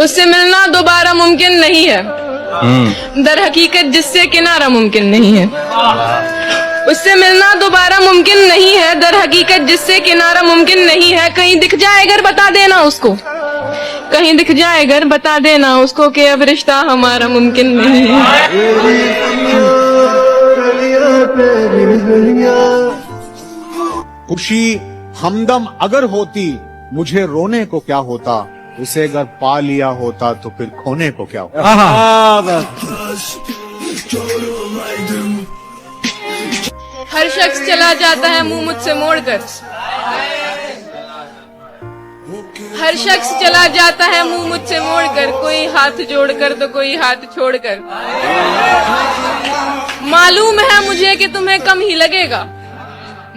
उससे मिलना दोबारा मुमकिन नहीं है, दर हकीकत जिससे किनारा मुमकिन नहीं है। उससे मिलना दोबारा मुमकिन नहीं है, दर हकीकत जिससे किनारा मुमकिन नहीं है। कहीं दिख जाए अगर बता देना उसको, कहीं दिख जाए अगर बता देना उसको कि अब रिश्ता हमारा मुमकिन नहीं है। खुशी हमदम अगर होती मुझे रोने को क्या होता, उसे अगर पा लिया होता तो फिर खोने को क्या होता। हर शख्स चला जाता है मुंह मुझसे मोड़कर, हर शख्स चला जाता है मुंह मुझसे मोड़कर, कोई हाथ जोड़कर तो कोई हाथ छोड़कर। मालूम है मुझे कि तुम्हें कम ही लगेगा,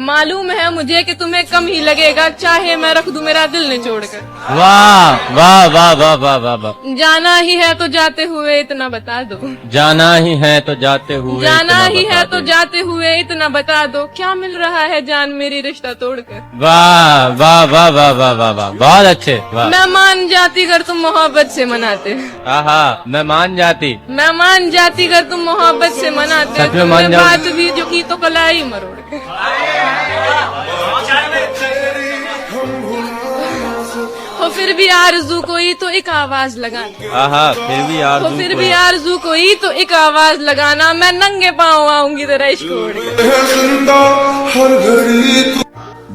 मालूम है मुझे कि तुम्हें कम ही लगेगा, चाहे मैं रख दूं मेरा दिल निचोड़कर। वाह वाह वाह वाह वाह वाह वाह। जाना ही है तो जाते हुए इतना बता दो, जाना ही है तो जाते हुए, जाना ही है तो जाते हुए इतना बता दो, क्या मिल रहा है जान मेरी रिश्ता तोड़कर। वाह वाह वाह वाह वाह वाह वाह, बहुत अच्छे। वाह। मैं मान जाती अगर तुम मोहब्बत से मनाते, आहा, मैं मान जाती, मैं मान जाती अगर तुम मोहब्बत से मनाते, सच में मान तुमने जाओ। बात भी जो की तो कलाई मरोड़ के। हो फिर भी आरज़ू कोई तो एक आवाज लगाना, आहा, फिर भी यार, हो फिर भी आरज़ू कोई तो एक आवाज लगाना, मैं नंगे पाँव आऊंगी तेरा इश्क ओढ़ के।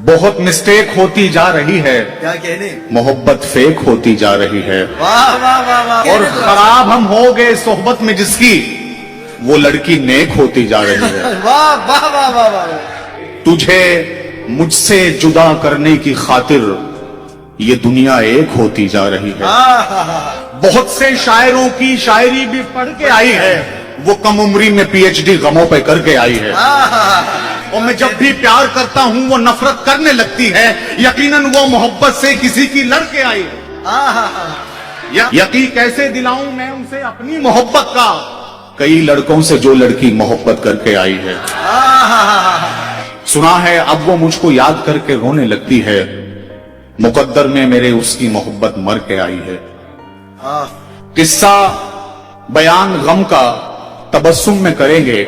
बहुत मिस्टेक होती जा रही है, क्या कहने, मोहब्बत फेक होती जा रही है, वाह वाह वाह वाह। और खराब हम हो गए सोहबत में जिसकी, वो लड़की नेक होती जा रही है। वाह वाह वाह वाह वाह। तुझे मुझसे जुदा करने की खातिर ये दुनिया एक होती जा रही है। बहुत से शायरों की शायरी भी पढ़ के आई है, वो कम उम्री में पीएचडी गमों पे करके आई है। और मैं जब भी प्यार करता हूँ वो नफरत करने लगती है, यकीनन वो मोहब्बत से किसी की लड़के आई है। यकीन कैसे दिलाऊं मैं उसे अपनी मोहब्बत का, कई लड़कों से जो लड़की मोहब्बत करके आई है। सुना है अब वो मुझको याद करके रोने लगती है, मुकद्दर में मेरे उसकी मोहब्बत मर के आई है। किस्सा बयान गम का तबस्सुम में करेंगे,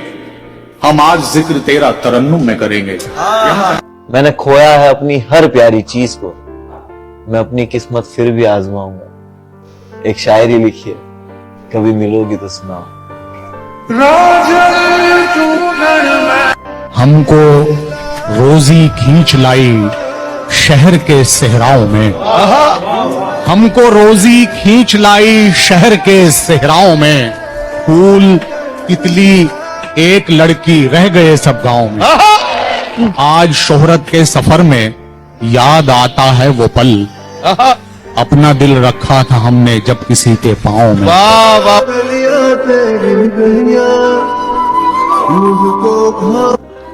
हम आज जिक्र तेरा तरन्नुम में करेंगे। मैंने खोया है अपनी हर प्यारी चीज को, मैं अपनी किस्मत फिर भी आजमाऊंगा। एक शायरी लिखी है, कभी मिलोगी तो सुनाओ। हमको रोजी खींच लाई शहर के सहराओं में, हमको रोजी खींच लाई शहर के सहराओं में, फूल तितली एक लड़की रह गए सब गांव में। आज शोहरत के सफर में याद आता है वो पल, अपना दिल रखा था हमने जब किसी के पाँव में। वाह वाह।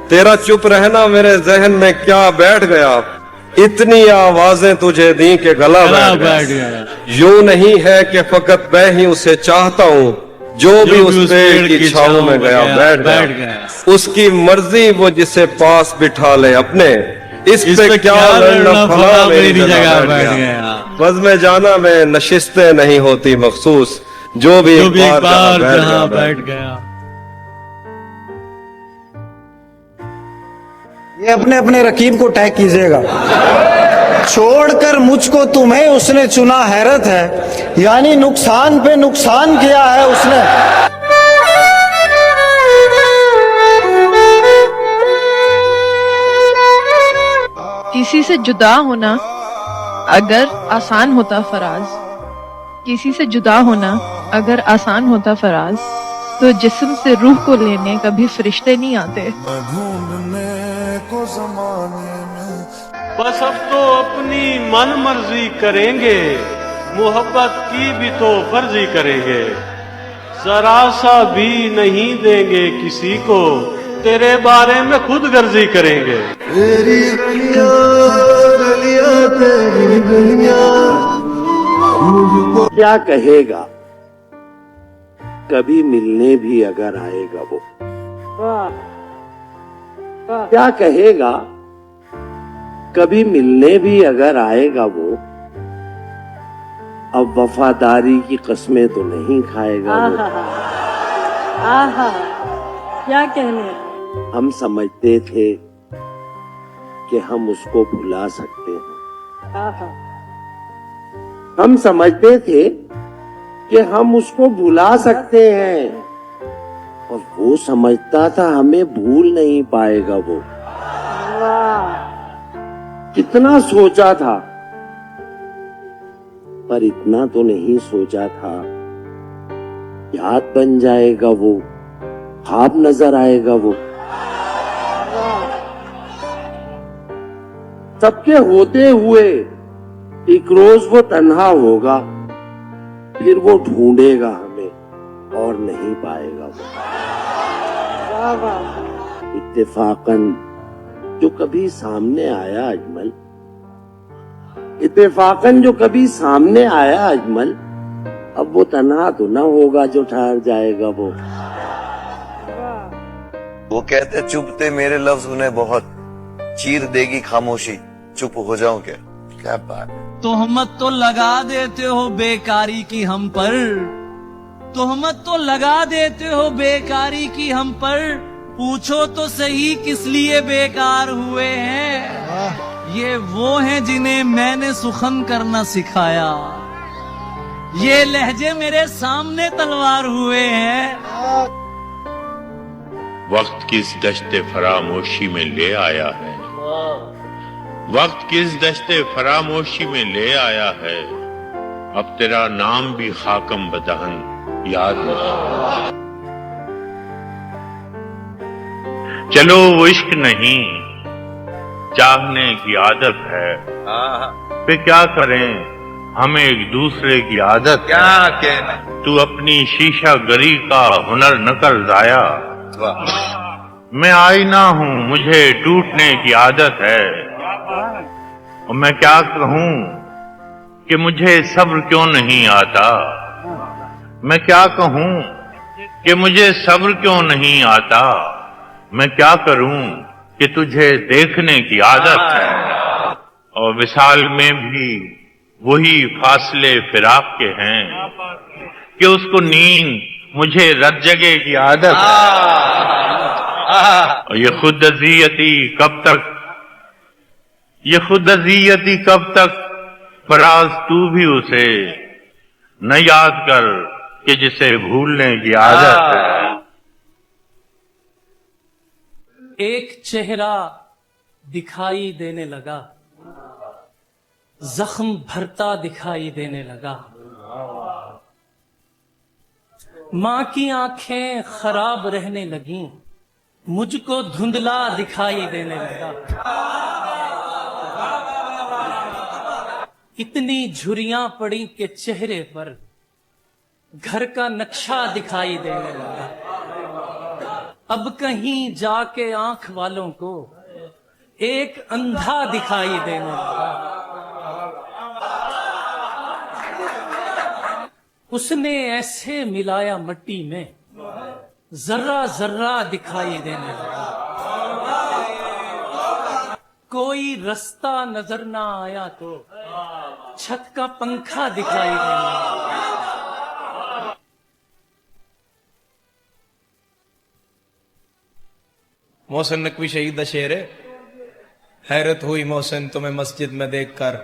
तेरा चुप रहना मेरे जहन में क्या बैठ गया, इतनी आवाजें तुझे दी के गला बैठ गया। यूं नहीं है कि फकत मैं ही उसे चाहता हूँ, जो भी उस पेड़ की छांव में गया बैठ गया। उसकी मर्जी वो जिसे पास बिठा ले अपने, इस पे क्या लड़ना फला मेरी जगह बैठ गया। बस में जाना में नशिस्तें नहीं होती मखसूस, जो भी एक बार जहाँ बैठ गया। ये अपने अपने रकीब को टैग कीजिएगा। छोड़कर मुझको तुम्हें उसने चुना, हैरत है, यानी नुकसान पे नुकसान किया है उसने। किसी से जुदा होना अगर आसान होता फराज, किसी से जुदा होना अगर आसान होता फराज, तो जिस्म से रूह को लेने कभी फरिश्ते नहीं आते। बस अब तो अपनी मन मर्जी करेंगे, मोहब्बत की भी तो फर्जी करेंगे, जरा सा भी नहीं देंगे किसी को, तेरे बारे में खुद गर्जी करेंगे। तेरी गलियां गलियां तेरी गलियां, क्या कहेगा कभी मिलने भी अगर आएगा वो, क्या कहेगा कभी मिलने भी अगर आएगा वो, अब वफादारी की कस्में तो नहीं खाएगा वो। आहा, क्या कहने। हम समझते थे कि हम उसको भुला सकते हैं। आहा, हम समझते थे कि हम उसको भुला सकते हैं, और वो समझता था हमें भूल नहीं पाएगा वो। वाह, कितना सोचा था, पर इतना तो नहीं सोचा था याद बन जाएगा वो, ख्वाब नजर आएगा वो। सबके होते हुए एक रोज वो तन्हा होगा, फिर वो ढूंढेगा हमें और नहीं पाएगा वो। वाह, वाह। इत्तेफाकन जो कभी सामने आया अजमल, इत्तेफाकन जो कभी सामने आया अजमल, अब वो तन्हा तो ना होगा जो ठहर जाएगा वो। वो कहते चुप थे मेरे लफ्ज उन्हें बहुत, चीर देगी खामोशी, चुप हो जाऊं क्या? क्या बात। तोहमत तो लगा देते हो बेकारी की हम पर, तोहमत तो लगा देते हो बेकारी की हम पर, पूछो तो सही किस लिए बेकार हुए हैं। ये वो हैं जिन्हें मैंने सुखन करना सिखाया, ये लहजे मेरे सामने तलवार हुए हैं। वक्त किस दश्ते फरामोशी में ले आया है, वक्त किस दश्ते फरामोशी में ले आया है, अब तेरा नाम भी खाकम बदहन याद नहीं। चलो वो इश्क नहीं, चाहने की आदत है, फिर क्या करें हमें एक दूसरे की आदत क्या कहना। तू अपनी शीशा गरी का हुनर न कर जाया, मैं आईना हूँ मुझे टूटने की आदत है, और मैं क्या कहूँ कि मुझे सब्र क्यों नहीं आता, मैं क्या कहूँ कि मुझे सब्र क्यों नहीं आता, मैं क्या करूं कि तुझे देखने की आदत है, और विसाल में भी वही फासले फिराक के हैं कि उसको नींद मुझे रत जगे की आदत है। और ये खुद अजियती कब तक, ये खुद अजियती कब तक, फराज तू भी उसे न याद कर कि जिसे भूलने की आदत है। एक चेहरा दिखाई देने लगा, जख्म भरता दिखाई देने लगा, माँ की आंखें खराब रहने लगी, मुझको धुंधला दिखाई देने लगा, इतनी झुर्रियां पड़ी कि चेहरे पर घर का नक्शा दिखाई देने लगा, अब कहीं जाके आंख वालों को एक अंधा दिखाई देने लगा, उसने ऐसे मिलाया मिट्टी में जर्रा जर्रा दिखाई देने लगा, कोई रास्ता नजर ना आया तो छत का पंखा दिखाई देने लगा। मोहसिन नकवी शहीद शेर है, हैरत हुई मोहसिन तुम्हें मस्जिद में देखकर,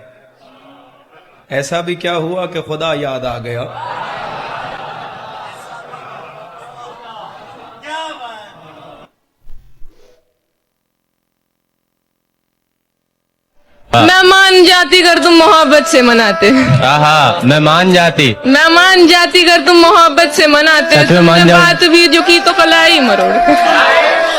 ऐसा भी क्या हुआ कि खुदा याद आ गया। मैं मान जाती अगर तुम मोहब्बत से मनाते, मैं मान जाती, मैं मान जाती अगर तुम मोहब्बत से मनाते, सच में मान जाऊं। बात भी जो की तो कलाई मरोड़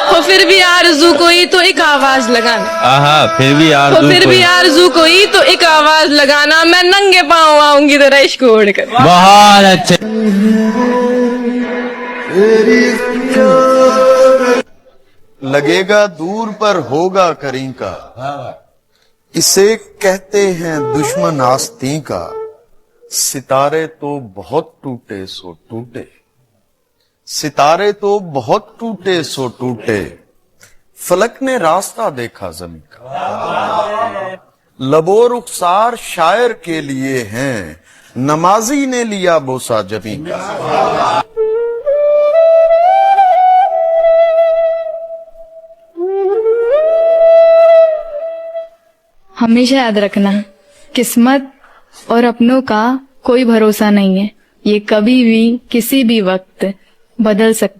हो, फिर भी आरज़ू कोई तो एक आवाज लगाना, फिर भी हो फिर भी आरज़ू कोई तो एक आवाज लगाना, मैं नंगे पाँव आऊंगी तेरा इश्क ओढ़कर। बहुत अच्छे। लगेगा दूर पर होगा करीं का, इसे कहते हैं दुश्मन आस्तीं का, सितारे तो बहुत टूटे सो टूटे, सितारे तो बहुत टूटे सो टूटे, फलक ने रास्ता देखा ज़मीं का, लबो रुखसार शायर के लिए हैं, नमाजी ने लिया बोसा जबी का। हमेशा याद रखना, किस्मत और अपनों का कोई भरोसा नहीं है, ये कभी भी किसी भी वक्त बदल सकता